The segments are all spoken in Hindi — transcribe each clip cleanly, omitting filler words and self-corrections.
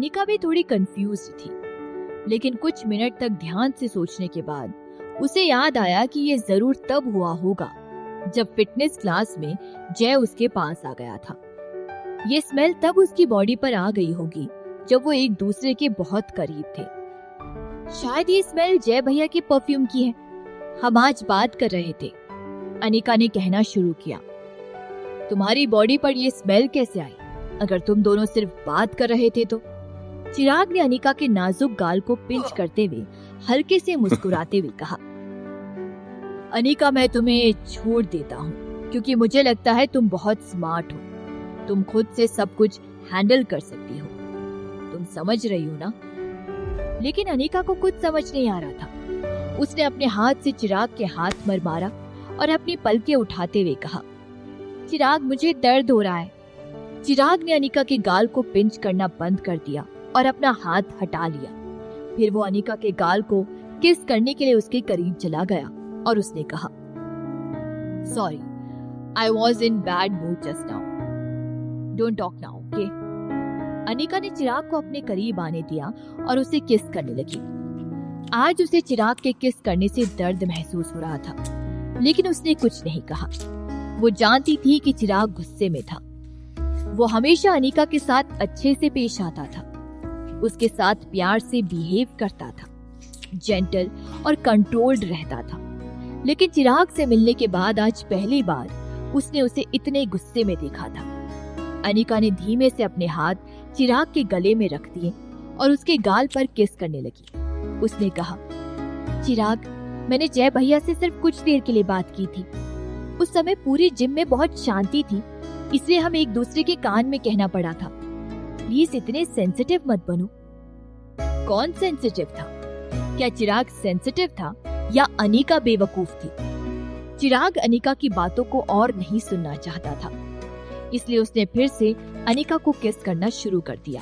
अनिका भी थोड़ी कंफ्यूज थी, लेकिन कुछ मिनट तक ध्यान से सोचने के बाद उसे याद आया कि ये जरूर तब हुआ होगा जब फिटनेस क्लास में जय उसके पास आ गया था। ये स्मेल तब उसकी बॉडी पर आ गई होगी जब वो एक दूसरे के बहुत करीब थे। शायद ये स्मेल जय भैया के परफ्यूम की है। हम आज बात कर रहे थे, अनिका ने कहना शुरू किया। तुम्हारी बॉडी पर ये स्मेल कैसे आई, अगर तुम दोनों सिर्फ बात कर रहे थे तो? चिराग ने अनिका के नाजुक गाल को पिंच करते हुए हल्के से मुस्कुराते हुए कहा, अनिका मैं तुम्हें छोड़ देता हूँ क्योंकि मुझे लगता है तुम बहुत स्मार्ट हो, तुम खुद से सब कुछ हैंडल कर सकती हो, तुम समझ रही हो ना? लेकिन अनिका को कुछ समझ नहीं आ रहा था। उसने अपने हाथ से चिराग के हाथ मरमारा और अपनी पलकें उठाते हुए कहा, चिराग मुझे दर्द हो रहा है। चिराग ने अनिका के गाल को पिंच करना बंद कर दिया और अपना हाथ हटा लिया। फिर वो अनिका के गाल को किस करने के लिए उसके करीब चला गया और उसने कहा, sorry, I was in bad mood just now, don't talk now, okay? Anika ने चिराग को अपने करीब आने दिया और उसे किस करने लगी। आज उसे चिराग के किस करने से दर्द महसूस हो रहा था, लेकिन उसने कुछ नहीं कहा। वो जानती थी कि चिराग गुस्से में था। वो हमेशा अनिका के साथ अच्छे से पेश आता था, उसके साथ प्यार से बिहेव करता था, जेंटल और कंट्रोल्ड रहता था। लेकिन चिराग से मिलने के बाद आज पहली बार उसने उसे इतने गुस्से में देखा था। अनिका ने धीमे से अपने हाथ चिराग के गले में रख दिए और उसके गाल पर किस करने लगी। उसने कहा, चिराग, मैंने जय भैया से सिर्फ कुछ देर के लिए बात की थी। उस समय पूरी जिम में बहुत शांति थी, इसलिए हम एक दूसरे के कान में कहना पड़ा था। प्लीज इतने सेंसिटिव मत बनो। कौन सेंसिटिव था? क्या चिराग सेंसिटिव था या अनिका बेवकूफ थी? चिराग अनिका की बातों को और नहीं सुनना चाहता था, इसलिए उसने फिर से अनिका को किस करना शुरू कर दिया।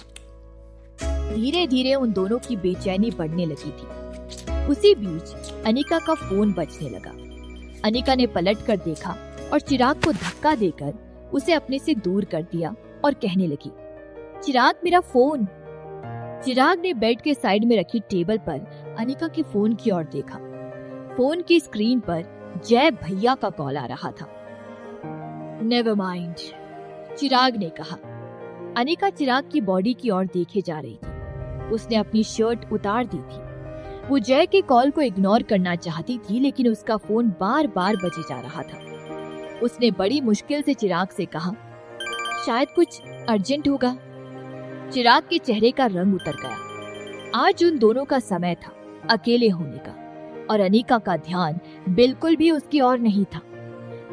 धीरे धीरे उन दोनों की बेचैनी बढ़ने लगी थी। उसी बीच अनिका का फोन बजने लगा। अनिका ने पलट कर देखा और चिराग को धक्का देकर उसे अपने से दूर कर दिया और कहने लगी, चिराग मेरा फोन। चिराग ने बेड के साइड में रखी टेबल पर अनिका के फोन की ओर देखा। फोन की स्क्रीन पर जय भैया का कॉल आ रहा था। नेवर माइंड, चिराग ने कहा। अनिका चिराग की बॉडी की ओर देखे जा रही थी। उसने अपनी शर्ट उतार दी थी। वो जय के कॉल को इग्नोर करना चाहती थी, लेकिन उसका फोन बार बार बजे जा रहा था। उसने बड़ी मुश्किल से चिराग से कहा, शायद कुछ अर्जेंट होगा। चिराग के चेहरे का रंग उतर गया। आज उन दोनों का समय था अकेले होने का, और अनिका का ध्यान बिल्कुल भी उसकी ओर नहीं था,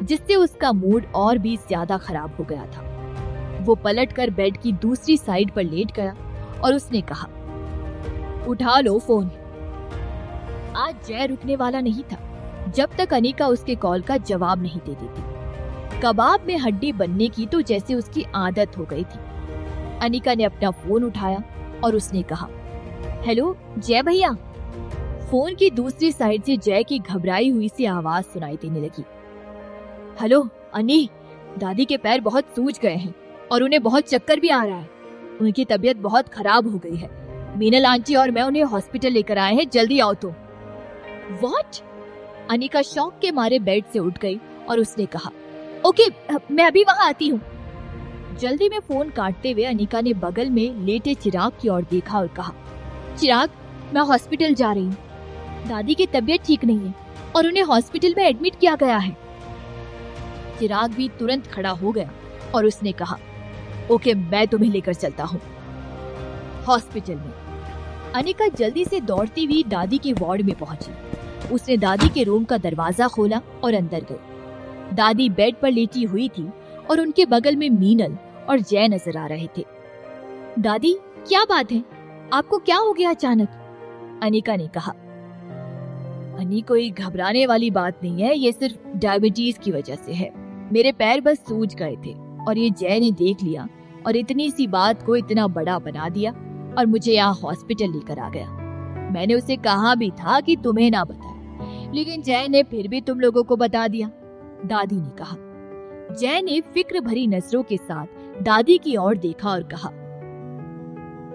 जिससे उसका मूड और भी ज्यादा खराब हो गया था। वो पलटकर बेड की दूसरी साइड पर लेट गया और उसने कहा, उठा लो फोन। आज जय रुकने वाला नहीं था जब तक अनिका उसके कॉल का जवाब नहीं दे देती। कबाब में हड्डी बनने की तो जैसे उसकी आदत हो गई थी। अनिका ने अपना फोन उठाया और उसने कहा, हेलो जय भैया। फोन की दूसरी साइड से जय की घबराई हुई सी आवाज सुनाई देने लगी। हेलो अनी, दादी के पैर बहुत सूज गए हैं और उन्हें बहुत चक्कर भी आ रहा है। उनकी तबीयत बहुत खराब हो गई है। मीनल आंटी और मैं उन्हें हॉस्पिटल लेकर आए हैं, जल्दी आओ तो। व्हाट? अनिका शॉक के मारे बेड से उठ गई और उसने कहा, ओके, मैं अभी वहां आती हूँ। जल्दी में फोन काटते हुए अनिका ने बगल में लेटे चिराग की ओर देखा और कहा, चिराग, मैं हॉस्पिटल जा रही हूँ। दादी की तबीयत ठीक नहीं है और उन्हें हॉस्पिटल में एडमिट किया गया है। चिराग भी तुरंत खड़ा हो गया और उसने कहा, ओके, मैं तुम्हें लेकर चलता हूँ। हॉस्पिटल में अनिका जल्दी से दौड़ती हुई दादी के वार्ड में पहुंची। उसने दादी के रूम का दरवाजा खोला और अंदर गई। दादी बेड पर लेटी हुई थी और उनके बगल में मीनल और जय नजर आ रहे थे। दादी, क्या बात है? आपको क्या हो गया अचानक? अनिका ने कहा। अनि, कोई घबराने वाली बात नहीं है, ये सिर्फ डायबिटीज की वजह से है। मेरे पैर बस सूज गए थे और ये जय ने देख लिया और इतनी सी बात को इतना बड़ा बना दिया और मुझे यहाँ हॉस्पिटल लेकर आ गया। मैंने उसे कहा भी था कि तुम्हें ना बताए, लेकिन जय ने फिर भी तुम लोगों को बता दिया, दादी ने कहा। जय ने फिक्र भरी नजरों के साथ दादी की ओर देखा और कहा,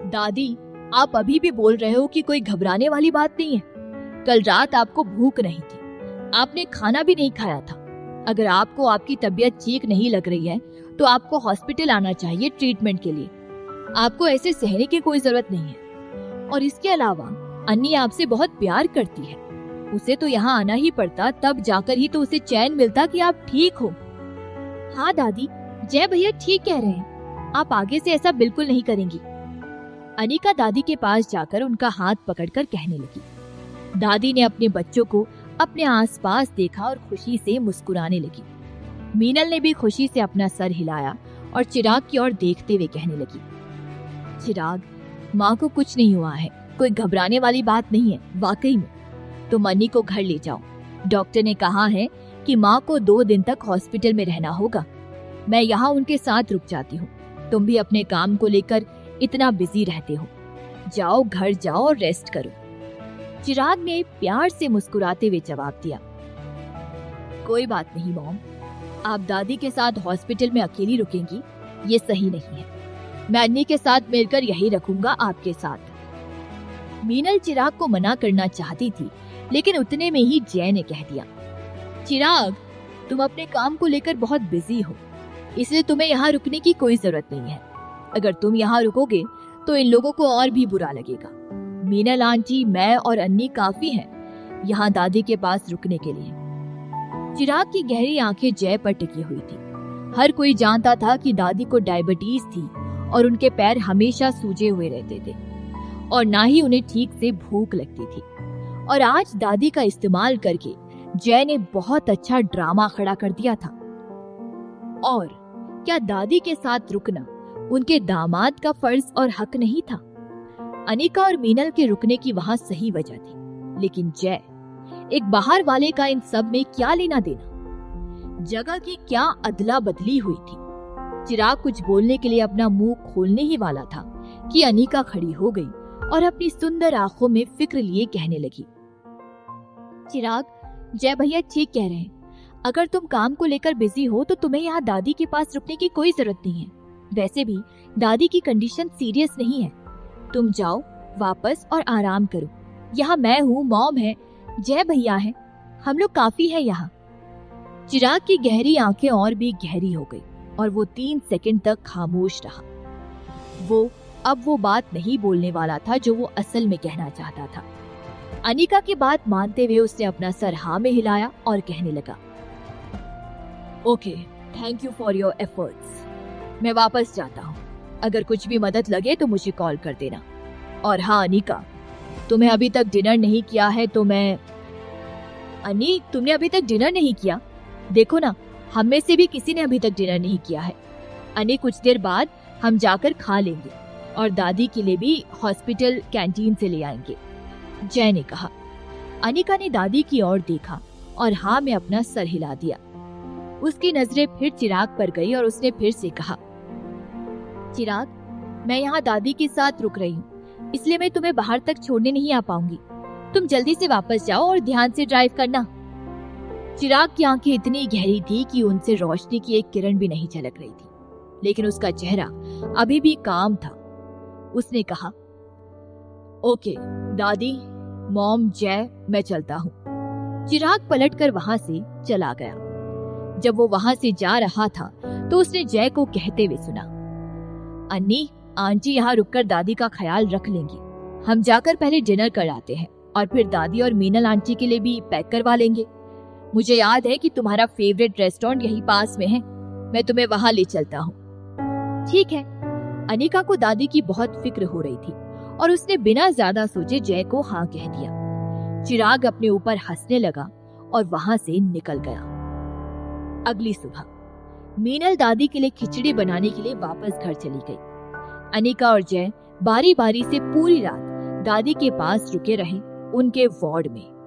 दादी, आप अभी भी बोल रहे हो कि कोई घबराने वाली बात नहीं है। कल रात आपको भूख नहीं थी, आपने खाना भी नहीं खाया था। अगर आपको आपकी तबीयत ठीक नहीं लग रही है तो आपको हॉस्पिटल आना चाहिए ट्रीटमेंट के लिए। आपको ऐसे सहने की कोई जरूरत नहीं है। और इसके अलावा अन्नी आपसे बहुत प्यार करती है, उसे तो यहाँ आना ही पड़ता, तब जाकर ही तो उसे चैन मिलता कि आप ठीक हो। हाँ दादी, जय भैया ठीक कह रहे हैं, आप आगे से ऐसा बिल्कुल नहीं करेंगी। अनिका दादी के पास जाकर उनका हाथ पकड़कर कहने लगी। दादी ने अपने बच्चों को अपने आसपास देखा और खुशी से मुस्कुराने लगी। मीनल ने भी खुशी से अपना सर हिलाया और चिराग की ओर देखते हुए कहने लगी, चिराग, माँ को कुछ नहीं हुआ है, कोई घबराने वाली बात नहीं है। वाकई में तुम अन्नी को घर ले जाओ, डॉक्टर ने कहा है कि माँ को 2 दिन तक हॉस्पिटल में रहना होगा। मैं यहाँ उनके साथ रुक जाती हूँ, तुम भी अपने काम को लेकर इतना बिजी रहते हो, जाओ घर जाओ और रेस्ट करो। चिराग ने प्यार से मुस्कुराते हुए जवाब दिया, कोई बात नहीं मॉम, आप दादी के साथ हॉस्पिटल में अकेली रुकेंगी, ये सही नहीं है। मैं अन्नी के साथ मिलकर यही रखूंगा आपके साथ। मीनल चिराग को मना करना चाहती थी, लेकिन उतने में ही जय ने कह दिया, चिराग, तुम अपने काम को लेकर बहुत बिजी हो, इसलिए तुम्हें यहाँ रुकने की कोई जरूरत नहीं है। अगर तुम यहाँ रुकोगे तो इन लोगों को और भी बुरा लगेगा। मीनल आंटी, मैं और अन्नी काफी हैं यहाँ दादी के पास रुकने के लिए। चिराग की गहरी आंखें जय पर टिकी हुई थी। हर कोई जानता था कि दादी को डायबिटीज थी और उनके पैर हमेशा सूजे हुए रहते थे और ना ही उन्हें ठीक से भूख लगती थी। और आज दादी का इस्तेमाल करके जय ने बहुत अच्छा ड्रामा खड़ा कर दिया था। और क्या दादी के साथ रुकना उनके दामाद का फर्ज और हक नहीं था? अनिका और मीनल के रुकने की वहां सही वजह थी, लेकिन जय, एक बाहर वाले का इन सब में क्या लेना देना? जगह की क्या अदला बदली हुई थी। चिराग कुछ बोलने के लिए अपना मुंह खोलने ही वाला था कि अनिका खड़ी हो गई और अपनी सुंदर आंखों में फिक्र लिए कहने लगी, चिराग, जय भैया ठीक कह रहे हैं, अगर तुम काम को लेकर बिजी हो तो तुम्हें यहाँ दादी के पास रुकने की कोई जरूरत नहीं है। वैसे भी दादी की कंडीशन सीरियस नहीं है, तुम जाओ वापस और आराम करो। यहाँ मैं हूँ, मॉम है, जय भैया है, हम लोग काफी है यहाँ। चिराग की गहरी आंखें और भी गहरी हो गई और वो 3 सेकंड तक खामोश रहा। वो अब वो बात नहीं बोलने वाला था जो वो असल में कहना चाहता था। अनिका की बात मानते हुए उसने अपना सर हाँ में हिलाया और कहने लगा, okay, thank you for your efforts. मैं वापस जाता हूँ, अगर कुछ भी मदद लगे तो मुझे कॉल कर देना। और हाँ अनिका, तुम्हें अभी तक डिनर नहीं किया है तो मैं... अन्नी, तुमने अभी तक डिनर नहीं किया? देखो ना, हम में से भी किसी ने अभी तक डिनर नहीं किया है। अन्नी, कुछ देर बाद हम जाकर खा लेंगे और दादी के लिए भी हॉस्पिटल कैंटीन से ले आएंगे, जय ने कहा। अनिका ने दादी की ओर देखा और हाँ में अपना सर हिला दिया। उसकी नजरें फिर चिराग पर गई और उसने फिर से कहा, चिराग, मैं यहाँ दादी के साथ रुक रही हूँ, इसलिए मैं तुम्हें बाहर तक छोड़ने नहीं आ पाऊंगी। तुम जल्दी से वापस जाओ और ध्यान से ड्राइव करना। चिराग की आंखें इतनी गहरी थी कि उनसे रोशनी की एक किरण भी नहीं झलक रही थी, लेकिन उसका चेहरा अभी भी काम था। उसने कहा, ओके दादी, मॉम, जय, मैं चलता हूँ। चिराग पलटकर वहां से चला गया। जब वो वहां से जा रहा था तो उसने जय को कहते हुए सुना, अन्नी, आंटी यहाँ रुककर दादी का ख्याल रख लेंगी। हम जाकर पहले डिनर कर आते हैं और फिर दादी और मीनल आंटी के लिए भी पैक करवा लेंगे। मुझे याद है कि तुम्हारा फेवरेट रेस्टोरेंट यहीं पास में है, मैं तुम्हें वहां ले चलता हूँ। ठीक है। अनिका को दादी की बहुत फिक्र हो रही थी और उसने बिना ज्यादा सोचे जय को हाँ कह दिया। चिराग अपने ऊपर हंसने लगा और वहां से निकल गया। अगली सुबह मीनल दादी के लिए खिचड़ी बनाने के लिए वापस घर चली गई। अनिका और जय बारी बारी से पूरी रात दादी के पास रुके रहे, उनके वार्ड में।